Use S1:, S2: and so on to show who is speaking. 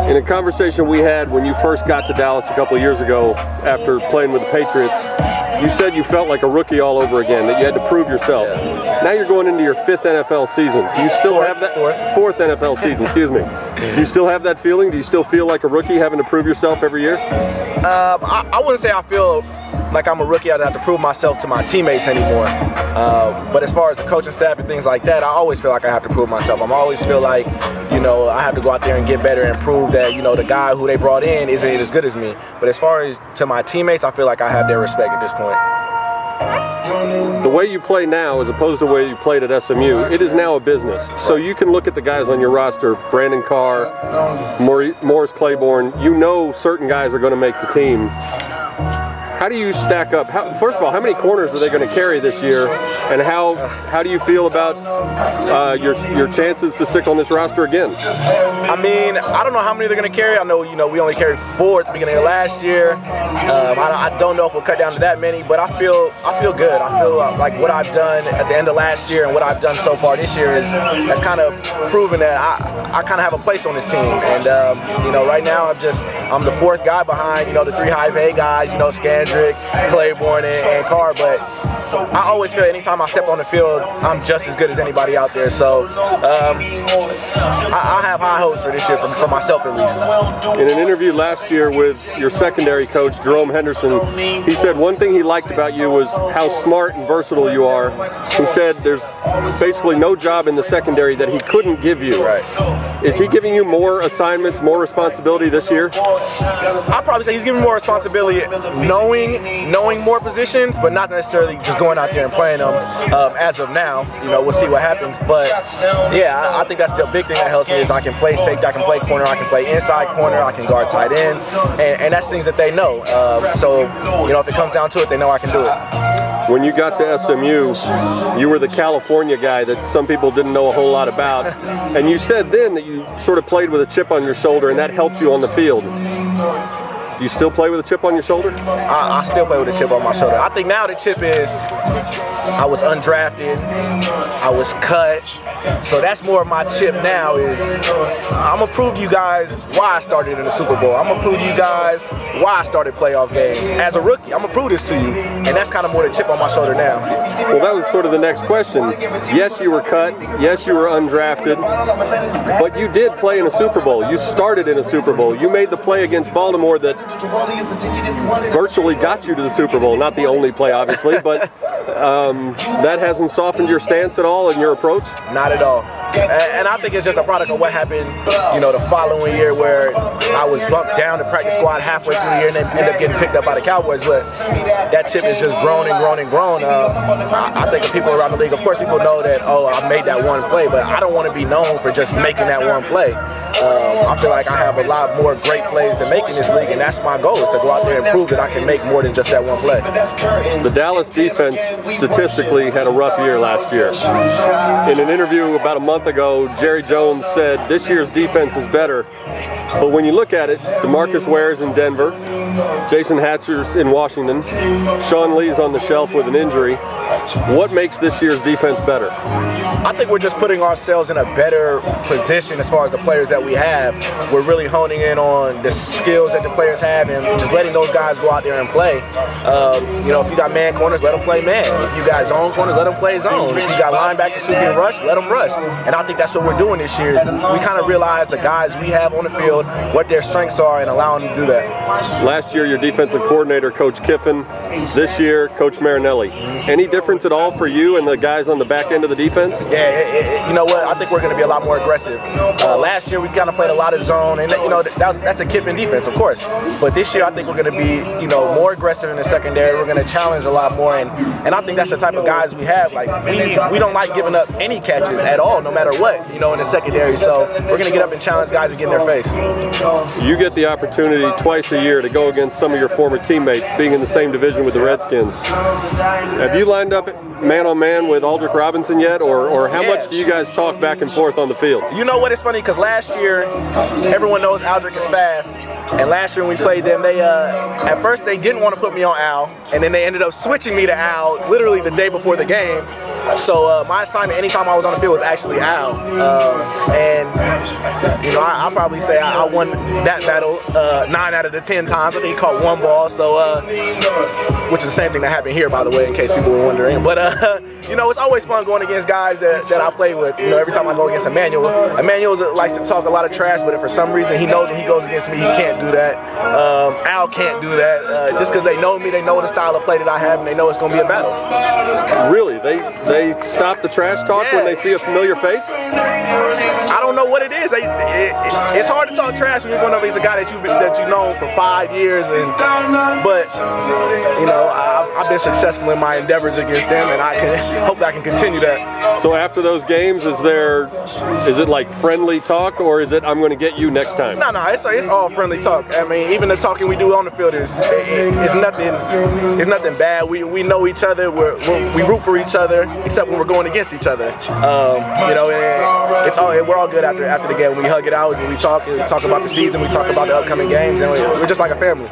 S1: In a conversation we had when you first got to Dallas a couple of years ago after playing with the Patriots, you said you felt like a rookie all over again, that you had to prove yourself. Now you're going into your 5th NFL season. Do you still have that? Fourth NFL season, excuse me. Do you still have that feeling? Do you still feel like a rookie having to prove yourself every year?
S2: I wouldn't say I feel like I'm a rookie. I have to prove myself to my teammates anymore. But as far as the coaching staff and things like that, I always feel like I have to prove myself. I always feel like, you know, I have to go out there and get better and prove that, you know, the guy who they brought in isn't as good as me. But as far as to my teammates, I feel like I have their respect at this point.
S1: The way you play now, as opposed to the way you played at SMU, it is now a business. So you can look at the guys on your roster, Brandon Carr, Morris Claiborne, you know certain guys are going to make the team. How do you stack up? First of all, how many corners are they going to carry this year, and how do you feel about your chances to stick on this roster again?
S2: I mean, I don't know how many they're going to carry. I know, you know, we only carried 4 at the beginning of last year. I don't know if we'll cut down to that many, but I feel good. I feel like what I've done at the end of last year and what I've done so far this year has kind of proven that I kind of have a place on this team. And you know, right now I'm the 4th guy behind, you know, the 3 high-paid guys, you know, Sanders, Claiborne, and Carr, but I always feel anytime I step on the field, I'm just as good as anybody out there. So I have high hopes for this year, for myself at least.
S1: In an interview last year with your secondary coach, Jerome Henderson, he said one thing he liked about you was how smart and versatile you are. He said there's basically no job in the secondary that he couldn't give you.
S2: Right.
S1: Is he giving you more assignments, more responsibility this year?
S2: I'd probably say he's giving me more responsibility, knowing more positions, but not necessarily just going out there and playing them as of now. You know, we'll see what happens. But yeah, I think that's the big thing that helps me is I can play safety, I can play corner, I can play inside corner, I can guard tight ends, and that's things that they know. So, you know, if it comes down to it, they know I can do it.
S1: When you got to SMU, you were the California guy that some people didn't know a whole lot about, and you said then that you sort of played with a chip on your shoulder and that helped you on the field. Do you still play with a chip on your shoulder?
S2: I still play with a chip on my shoulder. I think now the chip is I was undrafted, I was cut, so that's more of my chip now is I'm going to prove to you guys why I started in the Super Bowl. I'm going to prove to you guys why I started playoff games. As a rookie, I'm going to prove this to you, and that's kind of more the chip on my shoulder now.
S1: Well, that was sort of the next question. Yes, you were cut. Yes, you were undrafted, but you did play in a Super Bowl. You started in a Super Bowl. You made the play against Baltimore that virtually got you to the Super Bowl. Not the only play, obviously, but that hasn't softened your stance at all in your approach?
S2: Not at all. And I think it's just a product of what happened, you know, the following year where I was bumped down to practice squad halfway through the year and then ended up getting picked up by the Cowboys. But that chip is just grown and grown and grown. I think of people around the league, of course, people know that, oh, I made that one play, but I don't want to be known for just making that one play. I feel like I have a lot more great plays to make in this league, and that's my goal, is to go out there and prove that I can make more than just that one play.
S1: The Dallas defense statistically had a rough year last year. In an interview about a month ago, Jerry Jones said this year's defense is better, but when you look at it, DeMarcus Ware's in Denver, Jason Hatcher's in Washington, Sean Lee's on the shelf with an injury. What makes this year's defense better?
S2: I think we're just putting ourselves in a better position as far as the players that we have. We're really honing in on the skills that the players have and just letting those guys go out there and play. You know, if you got man corners, let them play man. If you got zone corners, let them play zone. If you got linebackers who can rush, let them rush. And I think that's what we're doing this year. We kind of realize the guys we have on the field, what their strengths are, and allowing them to do that.
S1: Last year, your defensive coordinator, Coach Kiffin. This year, Coach Marinelli. Any difference at all for you and the guys on the back end of the defense?
S2: Yeah, you know what? I think we're going to be a lot more aggressive. Last year, we kind of played a lot of zone, and you know that's a Kiffin defense, of course. But this year, I think we're going to be, you know, more aggressive in the secondary. We're going to challenge a lot more, and I think that's the type of guys we have. Like we don't like giving up any catches at all, no matter what, you know, in the secondary. So we're going to get up and challenge guys and get in their face.
S1: You get the opportunity twice a year to go against some of your former teammates, being in the same division with the Redskins. Have you lined up man-on-man with Aldrick Robinson yet, or how much do you guys talk back and forth on the field?
S2: You know what, it's funny, because last year, everyone knows Aldrick is fast, and last year when we played them, they at first they didn't want to put me on Al, and then they ended up switching me to Al literally the day before the game. So my assignment anytime I was on the field was actually Al. And, you know, I'll probably say I won that battle 9 out of the 10 times. I think he caught 1 ball, so which is the same thing that happened here, by the way, in case people were wondering. But, you know, it's always fun going against guys that I play with. You know, every time I go against Emmanuel likes to talk a lot of trash, but if for some reason he knows when he goes against me, he can't do that. Al can't do that. Just because they know me, they know the style of play that I have, and they know it's going to be a battle.
S1: Really? They stop the trash talk when they see a familiar face?
S2: I don't know what it is. It's hard to talk trash when you're going up against a guy that you've known for 5 years, but you know, I've been successful in my endeavors against them, and hopefully I can continue that.
S1: So after those games, is it like friendly talk, or is it I'm going to get you next time?
S2: No, it's all friendly talk. I mean, even the talking we do on the field is nothing bad. We know each other. We root for each other, except when we're going against each other. You know, we're all good after the game. We hug it out, we talk about the season, we talk about the upcoming games, and we're just like a family.